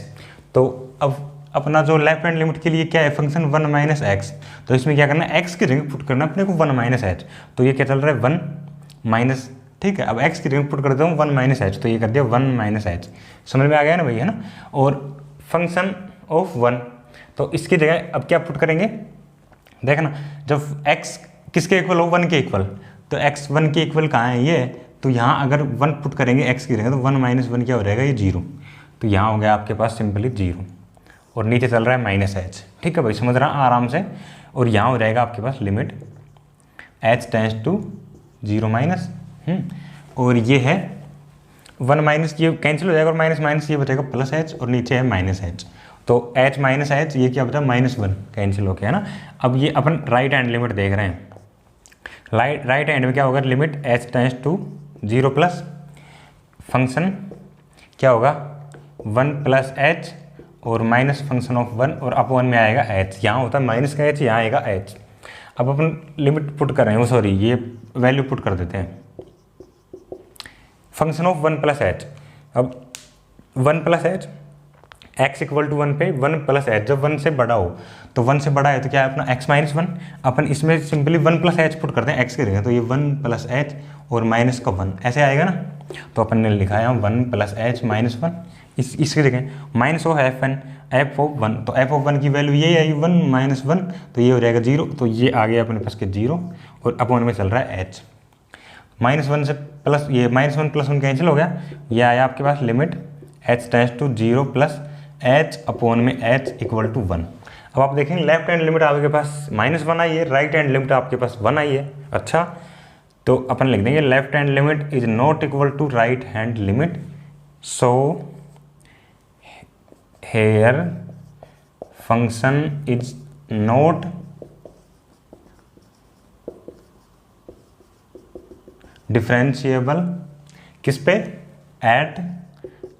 तो अब अपना जो लेफ्ट हैंड लिमिट के लिए क्या है, फंक्शन 1 माइनस एक्स, तो इसमें क्या करना है, x की जगह पुट करना है अपने को 1 माइनस h, तो ये क्या चल रहा है 1 माइनस, ठीक है। अब x की जगह पुट कर देता हूँ 1 माइनस h, तो ये कर दिया 1 माइनस h, समझ में आ गया ना भैया, है ना। और फंक्शन ऑफ 1, तो इसकी जगह अब क्या पुट करेंगे, देखना जब x किसके इक्वल हो, 1 के इक्वल, तो x 1 के इक्वल कहाँ है ये, तो यहाँ अगर 1 पुट करेंगे x की जगह, तो 1 माइनस 1 क्या हो जाएगा, ये 0, तो यहाँ हो गया आपके पास सिंपली 0, और नीचे चल रहा है माइनस h, ठीक है भाई, समझ रहा आराम से। और यहाँ हो जाएगा आपके पास limit h tends to 0 minus, और ये है 1 माइनस, ये कैंसिल हो जाएगा, और माइनस माइनस ये बचेगा प्लस h, और नीचे है माइनस h, तो h माइनस h, ये क्या बचा -1 कैंसिल हो गया, है ना। अब ये अपन राइट हैंड लिमिट देख रहे हैं, राइट हैंड में क्या होगा, limit h tends to 0 plus function क्या होगा 1 प्लस h, और माइनस फंक्शन ऑफ 1, और अपॉन में आएगा h, यहाँ होता है माइनस का h, यहाँ आएगा h। अब अपन लिमिट पुट कर रहे हैं, वो सॉरी ये वैल्यू पुट कर देते हैं, फंक्शन ऑफ 1 प्लस h, अब 1 plus h x equal to 1 पे 1 प्लस h, जब 1 से बड़ा हो, तो 1 से बड़ा है तो क्या है अपना x माइनस 1, अपन इसमें सिंपली 1 प्लस h पुट करते हैं x की जगह, तो ये 1 प्लस h और माइनस का 1 ऐसे आएगा ना। तो अपन ने लिखा है 1 प्लस h माइनस 1, इसकी जगह माइनस हो f ऑफ 1, तो f ऑफ 1 की वैल्यू यही आई 1 माइनस 1, तो ये हो जाएगा 0, तो ये आ गया अपने पास के 0, और अपॉन में चल रहा है h, -1 से प्लस, ये -1 प्लस 1 कैंसिल हो गया, ये आया आपके पास limit h tends to 0 plus h upon में h इक्वल टू 1। अब आप देखेंगे लेफ्ट हैंड लिमिट आपके पास -1 आई है, राइट हैंड लिमिट आपके पास 1 आई है। अच्छा, तो अपन लिख देंगे left hand limit is not equal to right hand limit, so here function is not differentiable किस पे, एट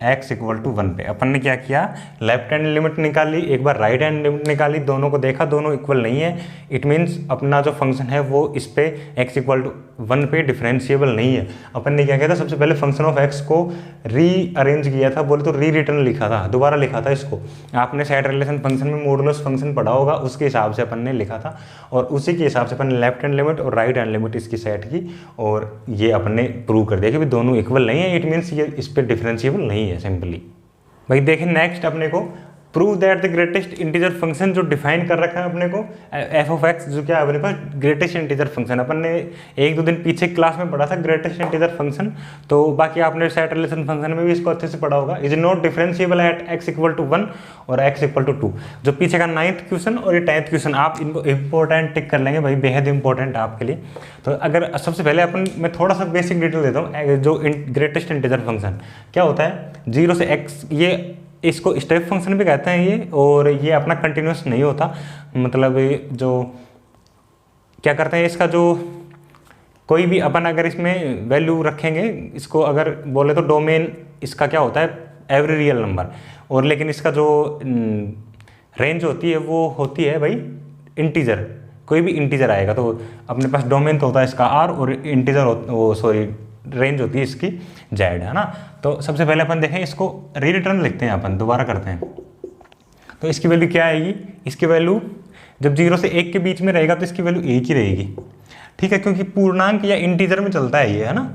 x इक्वल टू 1 पे। अपन ने क्या किया, लेफ्ट हैंड लिमिट निकाली, एक बार राइट हैंड लिमिट निकाली, दोनों को देखा दोनों इक्वल नहीं है, इट मीन्स अपना जो फंक्शन है वो इस पे x इक्वल टू 1 पे डिफरेंशिएबल नहीं है। अपन ने क्या किया था, सबसे पहले फंक्शन ऑफ x को री अरेंज किया था, बोले तो री रिटर्न लिखा था, दोबारा लिखा था इसको। आपने सेट रिलेशन फंक्शन में मॉडुलस फंक्शन पढ़ा होगा, उसके हिसाब से अपन ने लिखा था और उसी के हिसाब से अपन ने लेफ्ट हैंड लिमिट और राइट हैंड लिमिट इसकी सेट की और ये अपन ने प्रूव कर दिया कि भाई दोनों इक्वल नहीं है, इट मीन्स ये इस पर डिफरेंशिएबल नहीं है सिंपली। भाई देखिए नेक्स्ट अपने को prove that the greatest integer function जो डिफाइन कर रखा है अपने को एफ ऑफ एक्स, जो क्या है अपने पास ग्रेटेस्ट इंटीजर फंक्शन। अपन ने एक दो दिन पीछे क्लास में पढ़ा था ग्रेटेस्ट इंटीजर फंक्शन, तो बाकी आपने सेट रिलेशन फंक्शन में भी इसको अच्छे से पढ़ा होगा। Is not differentiable at x equal to 1 और एक्स इक्वल टू 2। जो पीछे का 9th क्वेश्चन और ये 10th क्वेश्चन, आप इनको इंपॉर्टेंट टिक कर लेंगे भाई, बेहद इंपॉर्टेंट आपके लिए। तो अगर सबसे पहले मैं थोड़ा सा बेसिक डिटेल देता हूँ, जो ग्रेटेस्ट इंटीजर फंक्शन क्या होता है, 0 से x, ये इसको स्टेप फंक्शन भी कहते हैं ये, और ये अपना कंटिन्यूस नहीं होता, मतलब जो क्या करते हैं इसका जो कोई भी अपन अगर इसमें वैल्यू रखेंगे, इसको अगर बोले तो डोमेन इसका क्या होता है एवरी रियल नंबर, और लेकिन इसका जो रेंज होती है वो होती है भाई इंटीजर, कोई भी इंटीजर आएगा तो अपने पास डोमेन तो होता है इसका आर और इंटीजर रेंज होती है इसकी जेड, है ना। तो सबसे पहले अपन देखें इसको री रिटर्न लिखते हैं, अपन दोबारा करते हैं। तो इसकी वैल्यू क्या आएगी, इसकी वैल्यू जब 0 से 1 के बीच में रहेगा तो इसकी वैल्यू 1 ही रहेगी, ठीक है, क्योंकि पूर्णांक या इंटीजर में चलता है ये, है ना।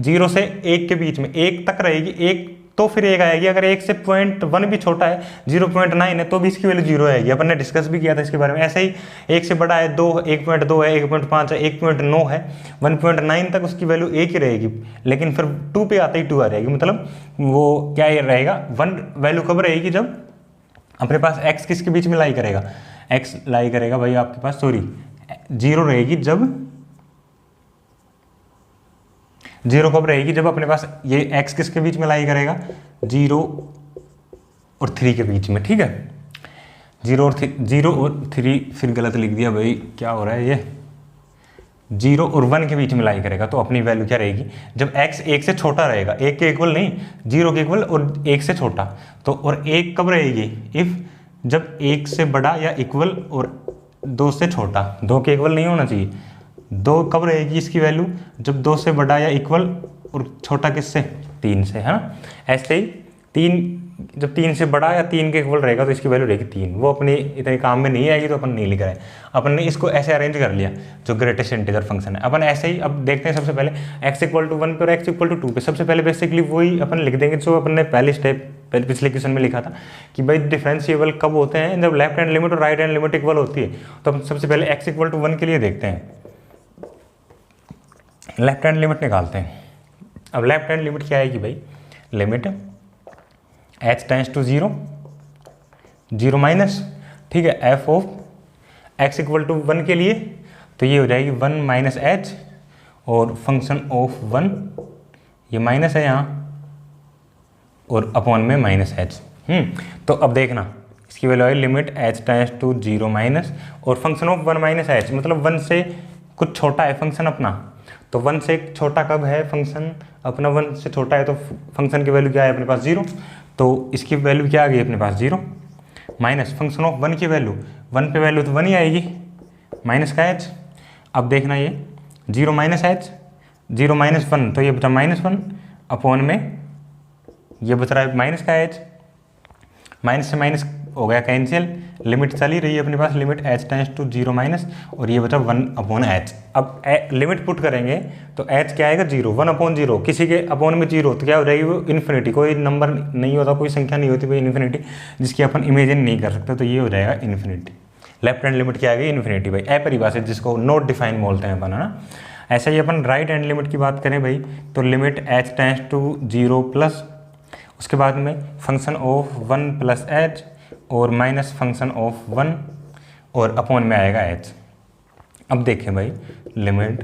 0 से 1 के बीच में 1 तक रहेगी, 1 तो फिर 1 आएगी। अगर 1 से 0.1 भी छोटा है, 0.9 है, तो भी इसकी वैल्यू 0 आएगी। अपन ने डिस्कस भी किया था इसके बारे में। ऐसे ही 1 से बड़ा है 2, 1.2 है, 1.5 है, 1.9 है, 1.9 तक उसकी वैल्यू 1 ही रहेगी, लेकिन फिर 2 पे आते ही 2 आ रहेगी, मतलब वो क्या ये रहेगा 1 वैल्यू कब रहेगी, जब अपने पास x किसके बीच में लाई करेगा, x लाई करेगा भाई आपके पास 0 रहेगी, जब 0 कब रहेगी, जब अपने पास ये x किसके बीच में लाई करेगा, 0 और 3 के बीच में, ठीक है। 0 और 3 फिर गलत लिख दिया भाई, क्या हो रहा है ये, 0 और 1 के बीच में लाई करेगा, तो अपनी वैल्यू क्या रहेगी, जब x 1 से छोटा रहेगा, 1 के इक्वल नहीं, 0 के इक्वल और 1 से छोटा, तो और 1 कब रहेगी, इफ जब 1 से बड़ा या इक्वल और 2 से छोटा, 2 के इक्वल नहीं होना चाहिए, 2 कब रहेगी इसकी वैल्यू, जब 2 से बड़ा या इक्वल और छोटा किससे, 3 से, है ना। ऐसे ही 3, जब 3 से बड़ा या 3 के इक्वल रहेगा तो इसकी वैल्यू रहेगी 3। वो अपनी इतने काम में नहीं आएगी तो अपन नहीं लिख रहे हैं, अपन ने इसको ऐसे अरेंज कर लिया जो ग्रेटेस्ट इंटीजर फंक्शन है। अपन ऐसे ही अब देखते हैं, सबसे पहले x इक्वल टू 1 पे और x इक्वल टू 2 पे। सबसे पहले बेसिकली वही अपन लिख देंगे जो अपन ने पहले स्टेप पिछले क्वेश्चन में लिखा था कि भाई डिफरेंशिएबल कब होते हैं, जब लेफ्ट हैंड लिमिट और राइट हैंड लिमिट इक्वल होती है। तो हम सबसे पहले x इक्वल टू 1 के लिए देखते हैं, लेफ्ट हैंड लिमिट निकालते हैं। अब लेफ्ट हैंड लिमिट क्या आएगी भाई, limit h tends to 0 minus, ठीक है, f of x equal to 1 के लिए तो ये हो जाएगी 1 माइनस h और फंक्शन ऑफ 1, ये माइनस है यहाँ और अपॉन में माइनस h। तो अब देखना इसकी वैल्यू है limit h tends to 0 minus और फंक्शन ऑफ 1 माइनस h, मतलब 1 से कुछ छोटा है फंक्शन अपना, तो 1 से छोटा कब है फंक्शन अपना, 1 से छोटा है तो फंक्शन की वैल्यू क्या है अपने पास 0, तो इसकी वैल्यू क्या आ गई अपने पास 0 माइनस फंक्शन ऑफ 1 की वैल्यू, 1 पे वैल्यू तो 1 ही आएगी, माइनस का h। अब देखना ये 0 माइनस h, 0 माइनस 1 तो ये बचा -1 अपॉन में ये बच रहा है माइनस का h, माइनस से माइनस हो गया कैंसिल, लिमिट चली रही है अपने पास, limit h tends to 0 minus और ये बचा 1 अपॉन h। अब लिमिट पुट करेंगे तो h क्या आएगा 0, 1 अपॉन 0, किसी के अपॉन में 0 तो क्या हो जाएगी वो इन्फिनिटी, कोई नंबर नहीं होता, कोई संख्या नहीं होती भाई इन्फिनिटी जिसकी अपन इमेजिन नहीं कर सकते, तो ये हो जाएगा इन्फिनिटी। लेफ्ट हैंड लिमिट क्या आ गई इन्फिनिटी भाई, अपरिभाषित, जिसको नॉट डिफाइन बोलते हैं अपन, है ना। ऐसा ही अपन राइट हैंड लिमिट की बात करें भाई, तो limit h tends to 0 plus उसके बाद में फंक्शन ऑफ 1 प्लस h और माइनस फंक्शन ऑफ 1 और अपॉन में आएगा h। अब देखें भाई limit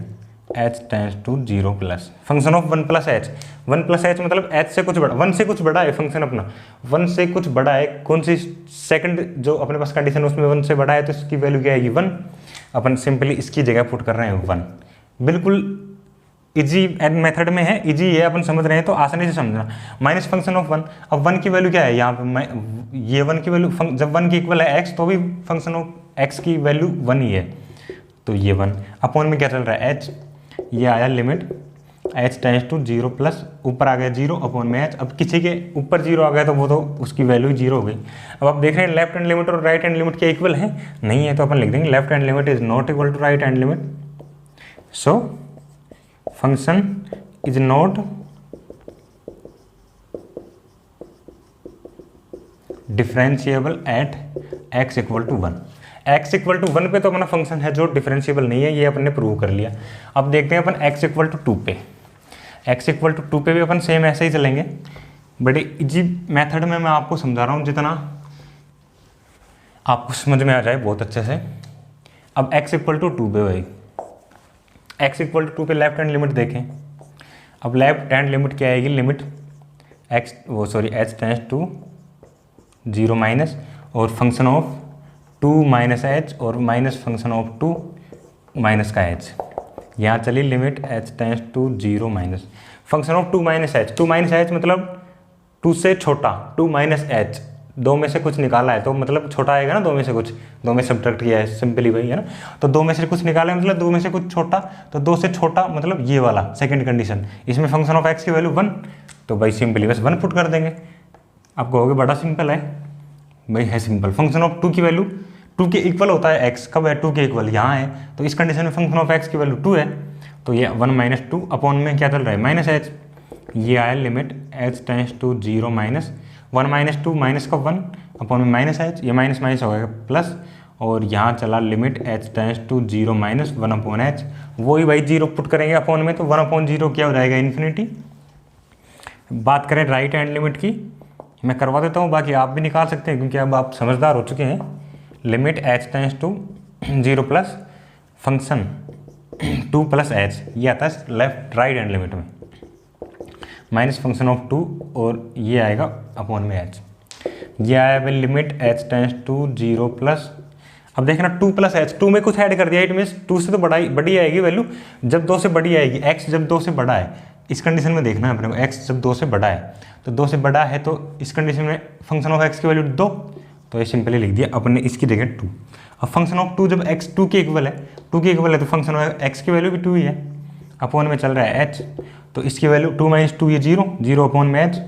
h tends to 0 plus function of 1 plus h. 1 plus h मतलब एच से कुछ बड़ा, 1 से कुछ बड़ा है फंक्शन अपना, 1 से कुछ बड़ा है। कौन सी सेकंड जो अपने पास कंडीशन है उसमें 1 से बड़ा है, तो इसकी वैल्यू क्या आएगी 1। अपन सिंपली इसकी जगह पुट कर रहे हैं 1। बिल्कुल इजी मेथड में है, इजी है, अपन समझ रहे हैं तो आसानी से समझना। माइनस फंक्शन ऑफ 1, अब 1 की वैल्यू क्या है यहाँ पे, ये 1 की वैल्यू जब 1 की इक्वल है x तो भी फंक्शन ऑफ x की वैल्यू 1 ही है, तो ये 1 अपॉन में क्या चल रहा है h, ये आया limit h tends to 0 plus ऊपर आ गया 0 अपॉन में h। अब किसी के ऊपर 0 आ गया तो वो तो उसकी वैल्यू 0 हो गई। अब आप देख रहे हैं लेफ्ट हैंड लिमिट और राइट हैंड लिमिट क्या इक्वल है, नहीं है, तो अपन लिख देंगे left hand limit is not equal to right hand limit, so function is not differentiable at x equal to 1। x equal to 1 पे तो अपना फंक्शन है जो डिफरेंशिएबल नहीं है, ये अपन ने प्रूव कर लिया। अब देखते हैं अपन x इक्वल टू 2 पे, x इक्वल टू 2 पे भी अपन सेम ऐसे ही चलेंगे। बड़े इजी मेथड में मैं आपको समझा रहा हूँ, जितना आपको समझ में आ जाए बहुत अच्छे से। अब x इक्वल टू 2 पे भाई, x इक्वल टू 2 पे लेफ्ट हैंड लिमिट देखें। अब लेफ्ट हैंड लिमिट क्या आएगी, limit h tends to 0 minus और फंक्शन ऑफ 2 माइनस एच और माइनस फंक्शन ऑफ 2 माइनस का एच। यहाँ चलिए limit h tends to 0 minus function of 2 minus h. 2 minus h मतलब 2 से छोटा, 2 माइनस एच, 2 में से कुछ निकाला है तो मतलब छोटा आएगा ना, 2 में से कुछ, 2 में सब्ट्रैक्ट किया है सिंपली भाई, है ना। तो 2 में से कुछ निकाला है मतलब 2 में से कुछ छोटा, तो 2 से छोटा मतलब ये वाला सेकंड कंडीशन। इसमें फंक्शन ऑफ x की वैल्यू 1, तो भाई सिंपली बस 1 पुट कर देंगे। आप कहोगे बड़ा सिंपल है भाई, है सिंपल। फंक्शन ऑफ 2 की वैल्यू 2 के इक्वल होता है x, कब है 2 के इक्वल, यहाँ है, तो इस कंडीशन में फंक्शन ऑफ x की वैल्यू 2 है, तो ये 1 माइनस 2 अपॉन में क्या चल रहा है माइनस h। ये आया limit h tends to 0 minus 1 minus 2 minus का 1 अपॉन में माइनस h, ये माइनस माइनस हो गया प्लस, और यहाँ चला limit h tends to 0 minus 1 upon h। वही भाई 0 पुट करेंगे अपॉन में, तो 1 अपॉन 0 क्या हो जाएगा इन्फिनिटी। बात करें राइट हैंड लिमिट की, मैं करवा देता हूँ, बाकी आप भी निकाल सकते हैं क्योंकि अब आप समझदार हो चुके हैं। Limit h tends to 0 plus function 2 plus h, ये आता है लेफ्ट राइट हैंड लिमिट में, माइनस फंक्शन ऑफ 2 और ये आएगा अपॉन में h। ये आया भाई limit h tends to 0 plus, अब देखना 2 प्लस h, 2 में कुछ ऐड कर दिया, इट मीन्स 2 से तो बड़ी आएगी वैल्यू, जब 2 से बड़ी आएगी, x जब 2 से बड़ा है, इस कंडीशन में देखना है अपने को, x जब 2 से बड़ा है, तो 2 से बड़ा है तो इस कंडीशन में फंक्शन ऑफ x की वैल्यू 2, तो ये सिंपली लिख दिया अपने इसकी जगह 2। अब फंक्शन ऑफ 2 जब x 2 के इक्वल है, 2 के इक्वल है तो फंक्शन ऑफ x की वैल्यू भी 2 ही है, अपॉन में चल रहा है h, तो इसकी वैल्यू 2 माइनस 2 ये 0, 0 अपॉन में h,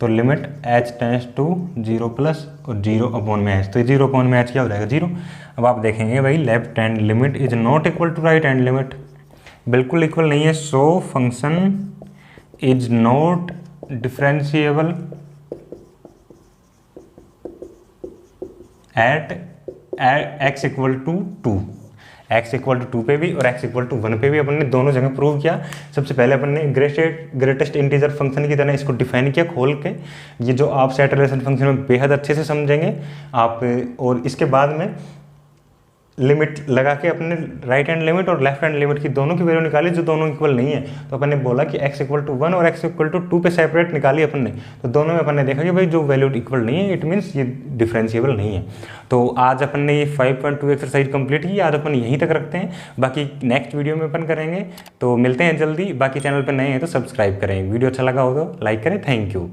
तो limit h tends to 0 plus और 0 अपॉन में h, तो ये 0 अपॉन में h क्या हो जाएगा 0। अब आप देखेंगे भाई left hand limit is not equal to right hand limit, बिल्कुल इक्वल नहीं है, so function is not differentiable at x equal to 2। x equal to 2 पे भी और x इक्वल टू 1 पे भी अपन ने दोनों जगह प्रूव किया। सबसे पहले अपन ने ग्रेटेस्ट इंटीजर फंक्शन की तरह इसको डिफाइन किया खोल के, ये जो आप सेट रिलेशन फंक्शन में बेहद अच्छे से समझेंगे आप, और इसके बाद में लिमिट लगा के अपने राइट हैंड लिमिट और लेफ्ट हैंड लिमिट की दोनों की वैल्यू निकाली जो दोनों इक्वल नहीं है, तो अपन ने बोला कि x इक्वल टू 1 और x इक्वल टू 2 पे सेपरेट निकाली अपन ने, तो दोनों में अपन ने देखा कि भाई जो वैल्यू इक्वल नहीं है इट मीन्स ये डिफरेंशिएबल नहीं है। तो आज अपन ने ये 5.2 एक्सरसाइज कंप्लीट की, आज अपन यहीं तक रखते हैं, बाकी नेक्स्ट वीडियो में अपन करेंगे, तो मिलते हैं जल्दी। बाकी चैनल पर नए हैं तो सब्सक्राइब करें, वीडियो अच्छा लगा हो तो लाइक करें। Thank you.